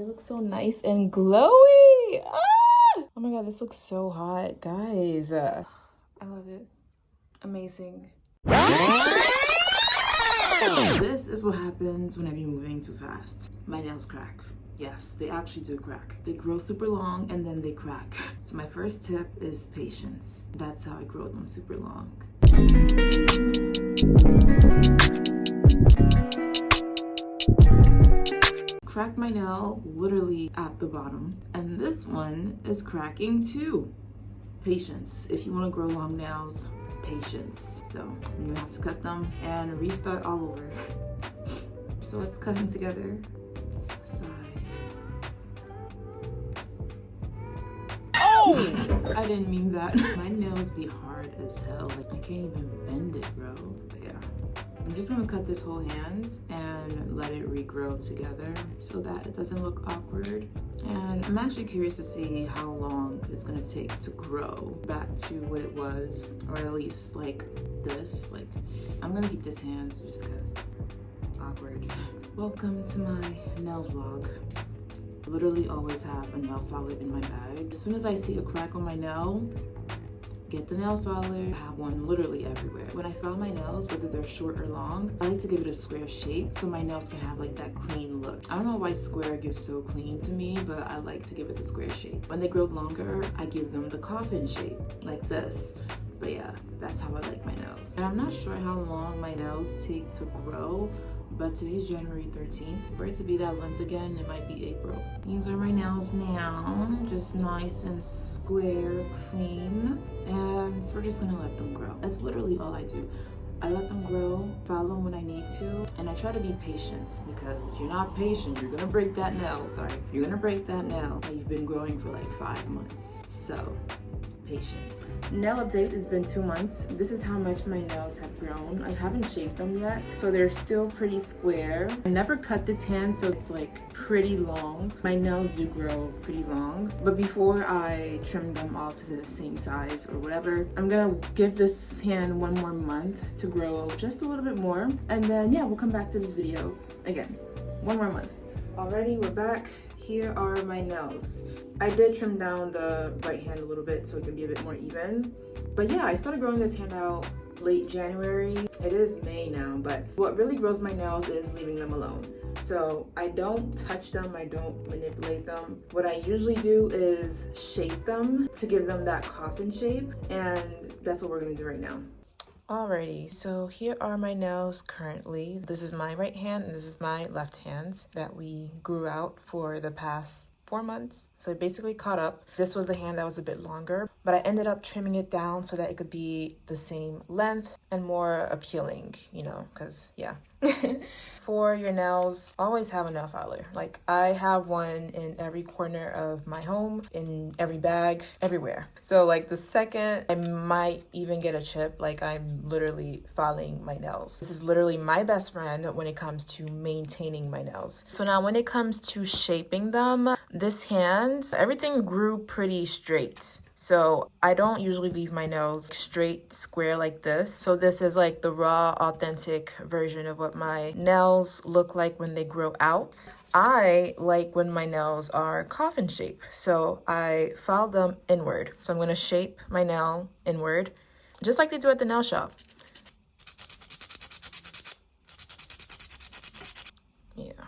It looks so nice and glowy. Ah! Oh my god, this looks so hot, guys. I love it. Amazing. This is what happens when I be moving too fast. My nails crack. Yes, they actually do crack. They grow super long and then they crack. So my first tip is patience. That's how I grow them super long. Cracked my nail literally at the bottom, and this one is cracking too. Patience. If you want to grow long nails, patience. So I'm gonna have to cut them and restart all over. So let's cut them together. Side. Oh! I didn't mean that. My nails be hard as hell. Like I can't even bend it, bro. But yeah. I'm just gonna cut this whole hand and let it regrow together so that it doesn't look awkward. And I'm actually curious to see how long it's gonna take to grow back to what it was, or at least like this. Like, I'm gonna keep this hand just cause awkward. Welcome to my nail vlog. I literally always have a nail filer in my bag. As soon as I see a crack on my nail, get the nail filer. I have one literally everywhere. When I file my nails, whether they're short or long, I like to give it a square shape so my nails can have like that clean look. I don't know why square gives so clean to me, but I like to give it the square shape. When they grow longer, I give them the coffin shape, like this. But yeah, that's how I like my nails. And I'm not sure how long my nails take to grow, but today's January 13th. For it to be that length again, it might be April. These are my nails now, just nice and square, clean. And we're just gonna let them grow. That's literally all I do. I let them grow, file them when I need to, and I try to be patient, because if you're not patient, you're gonna break that nail. You're gonna break that nail that you've been growing for like 5 months. So, patience. Nail update, it's been 2 months. This is how much my nails have grown. I haven't shaped them yet, so they're still pretty square. I never cut this hand, so it's like pretty long. My nails do grow pretty long, but before I trim them all to the same size or whatever, I'm gonna give this hand 1 more month to grow just a little bit more, and then yeah, we'll come back to this video again. 1 more month. Alrighty, we're back. Here are my nails. I did trim down the right hand a little bit so it can be a bit more even. But yeah, I started growing this hand out late January. It is May now, but what really grows my nails is leaving them alone. So I don't touch them, I don't manipulate them. What I usually do is shape them to give them that coffin shape, and that's what we're gonna do right now. Alrighty, so here are my nails currently. This is my right hand and this is my left hand that we grew out for the past 4 months. So it basically caught up. This was the hand that was a bit longer, but I ended up trimming it down so that it could be the same length and more appealing, you know, because yeah. For your nails, always have a nail filer. Like, I have one in every corner of my home, in every bag, everywhere. So like the second I might even get a chip, like I'm literally filing my nails. This is literally my best friend when it comes to maintaining my nails. So now when it comes to shaping them, this hand, everything grew pretty straight. So I don't usually leave my nails straight, square like this. So this is like the raw, authentic version of what my nails look like when they grow out. I like when my nails are coffin shape. So I file them inward. So I'm gonna shape my nail inward, just like they do at the nail shop. Yeah.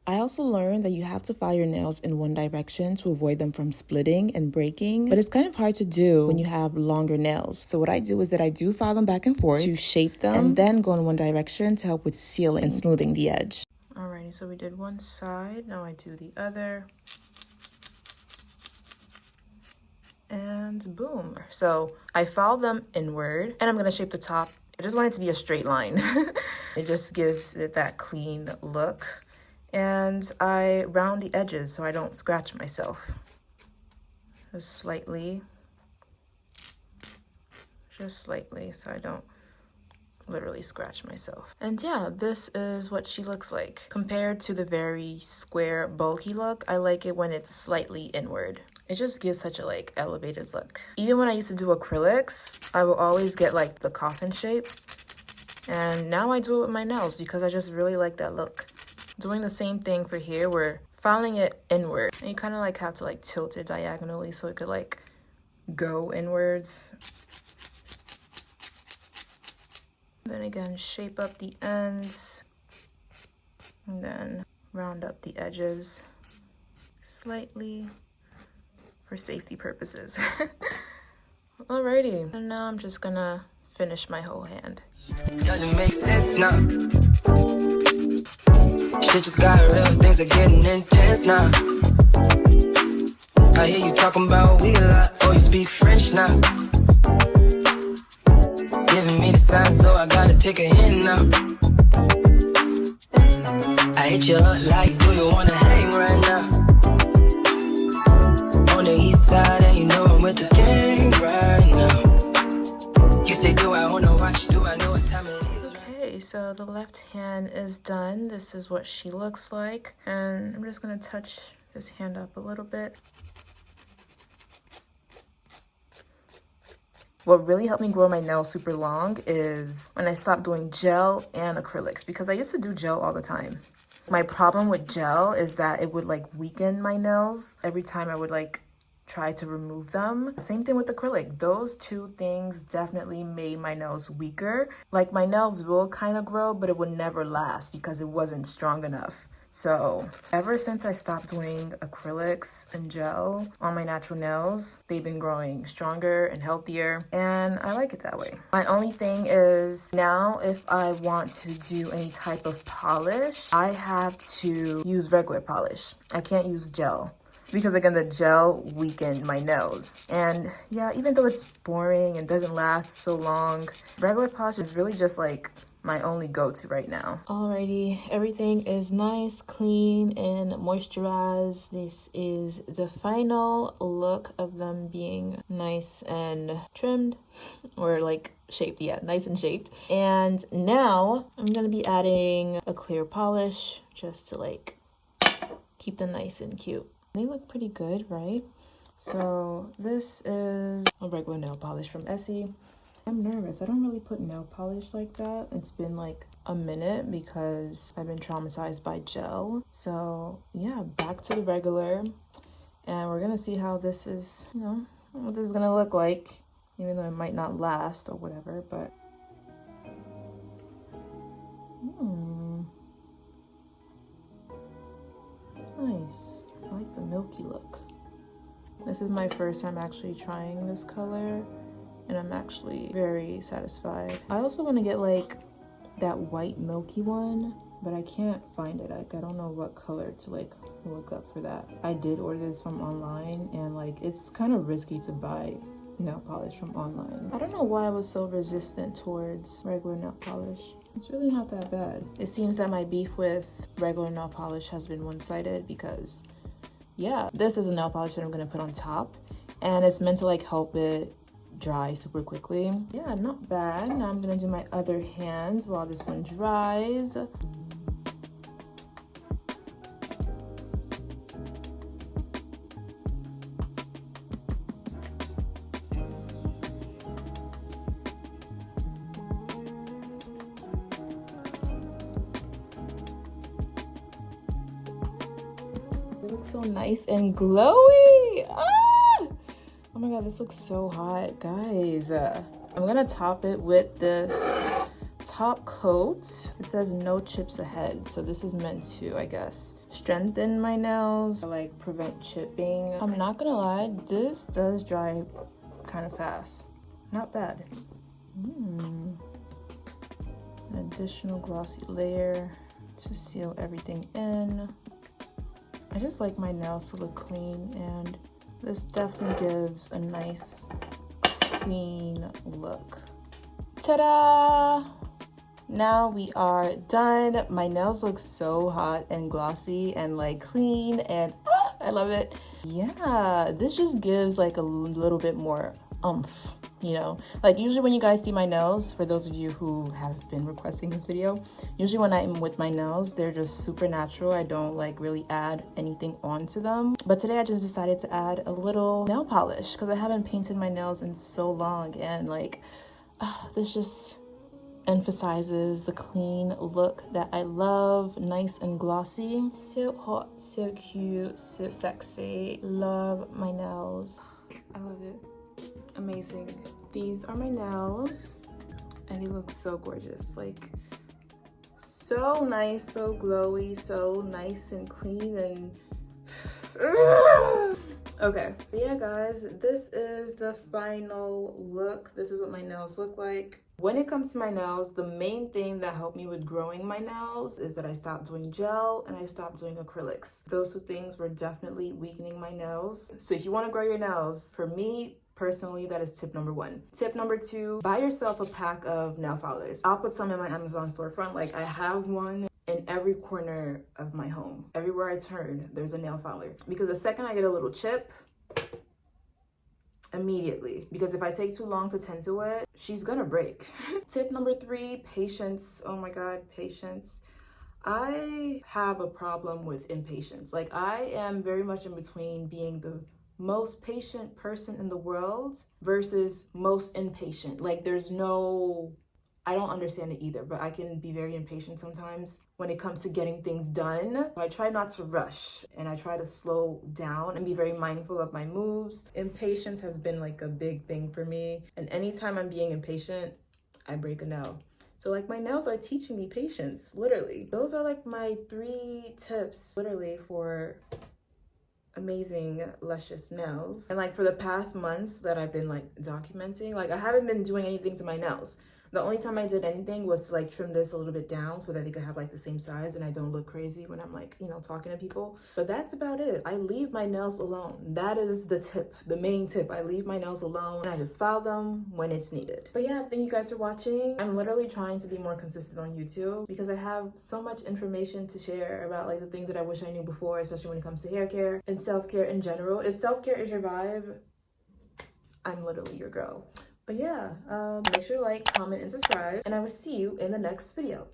I also learned that you have to file your nails in one direction to avoid them from splitting and breaking, but it's kind of hard to do when you have longer nails. So what I do is that I do file them back and forth to shape them and then go in one direction to help with sealing and smoothing the edge. Alrighty, so we did one side, now I do the other. And boom. So I file them inward and I'm gonna shape the top. I just want it to be a straight line. It just gives it that clean look. And I round the edges so I don't scratch myself. Just slightly, so I don't literally scratch myself. And yeah, this is what she looks like. Compared to the very square, bulky look, I like it when it's slightly inward. It just gives such a like elevated look. Even when I used to do acrylics, I will always get like the coffin shape. And now I do it with my nails because I just really like that look. Doing the same thing for here, we're filing it inward. And you kind of like have to like tilt it diagonally so it could like go inwards. Then again, shape up the ends and then round up the edges slightly for safety purposes. Alrighty, and now I'm just gonna finish my whole hand. Doesn't make sense now. Shit just got real, things are getting intense now. I hear you talking about we a lot, oh you speak French now. Giving me the sign, so I gotta take a hint now. I hit you up like, do you wanna hang right now? On the east side, and you know I'm with the gang right now. You say, do I wanna watch, do I know what time it is? Okay, so the left hand is done. This is what she looks like. And I'm just gonna touch this hand up a little bit. What really helped me grow my nails super long is when I stopped doing gel and acrylics, because I used to do gel all the time. My problem with gel is that it would like weaken my nails every time I would like try to remove them. Same thing with acrylic. Those two things definitely made my nails weaker. Like my nails will kind of grow, but it would never last because it wasn't strong enough. So ever since I stopped doing acrylics and gel on my natural nails, they've been growing stronger and healthier, and I like it that way. My only thing is now if I want to do any type of polish, I have to use regular polish. I can't use gel, because again, the gel weakened my nails. And yeah, even though it's boring and doesn't last so long, regular polish is really just like my only go-to right now. Alrighty, everything is nice, clean, and moisturized. This is the final look of them being nice and trimmed, or like shaped, yeah, nice and shaped. And now I'm gonna be adding a clear polish just to like keep them nice and cute. They look pretty good, right? So this is a regular nail polish from Essie. I'm nervous. I don't really put nail polish like that. It's been like a minute because I've been traumatized by gel. So yeah, back to the regular. And we're gonna see how this is, you know, what this is gonna look like, even though it might not last or whatever, but nice. I like the milky look. This is my first time actually trying this color, and I'm actually very satisfied. I also want to get like that white milky one, but I can't find it. Like I don't know what color to like look up for that. I did order this from online, and like it's kind of risky to buy nail polish from online. I don't know why I was so resistant towards regular nail polish. It's really not that bad. It seems that my beef with regular nail polish has been one-sided, because yeah, this is a nail polish that I'm gonna put on top, and it's meant to like help it dry super quickly. Yeah, not bad. Now I'm gonna do my other hands while this one dries. It looks so nice and glowy. Oh my god, this looks so hot, guys. I'm gonna top it with this top coat. It says no chips ahead, so this is meant to, I guess, strengthen my nails or like prevent chipping. I'm not gonna lie, this does dry kind of fast. Not bad. An additional glossy layer to seal everything in. I just like my nails to look clean, and this definitely gives a nice clean look. Ta-da! Now we are done. My nails look so hot and glossy and like clean, and I love it. Yeah, this just gives like a little bit more oomph, you know? Like usually when you guys see my nails, for those of you who have been requesting this video, usually when I'm with my nails, they're just super natural. I don't like really add anything onto them. But today I just decided to add a little nail polish because I haven't painted my nails in so long, and like this just emphasizes the clean look that I love. Nice and glossy. So hot, so cute, so sexy. Love my nails. I love it. Amazing. These are my nails and they look so gorgeous. Like, so nice, so glowy, so nice and clean and okay. But yeah guys, this is the final look. This is what my nails look like. When it comes to my nails, the main thing that helped me with growing my nails is that I stopped doing gel and I stopped doing acrylics. Those two things were definitely weakening my nails. So if you want to grow your nails, for me personally, that is tip number 1. Tip number 2, buy yourself a pack of nail filers. I'll put some in my Amazon storefront. Like, I have one in every corner of my home. Everywhere I turn, there's a nail filer. Because the second I get a little chip, immediately, because if I take too long to tend to it, she's gonna break. Tip number 3, patience. Oh my God, patience. I have a problem with impatience. Like, I am very much in between being the most patient person in the world versus most impatient. Like, there's no, I don't understand it either, but I can be very impatient sometimes when it comes to getting things done. So I try not to rush and I try to slow down and be very mindful of my moves. Impatience has been like a big thing for me. And anytime I'm being impatient, I break a nail. So like, my nails are teaching me patience, literally. Those are like my 3 tips, literally, for amazing luscious nails. And like, for the past months that I've been like documenting, like, I haven't been doing anything to my nails. The only time I did anything was to like trim this a little bit down so that they could have like the same size and I don't look crazy when I'm like, you know, talking to people. But that's about it. I leave my nails alone. That is the tip, the main tip. I leave my nails alone and I just file them when it's needed. But yeah, thank you guys for watching. I'm literally trying to be more consistent on YouTube because I have so much information to share about like the things that I wish I knew before, especially when it comes to hair care and self-care in general. If self-care is your vibe, I'm literally your girl. But yeah, make sure to like, comment, and subscribe, and I will see you in the next video.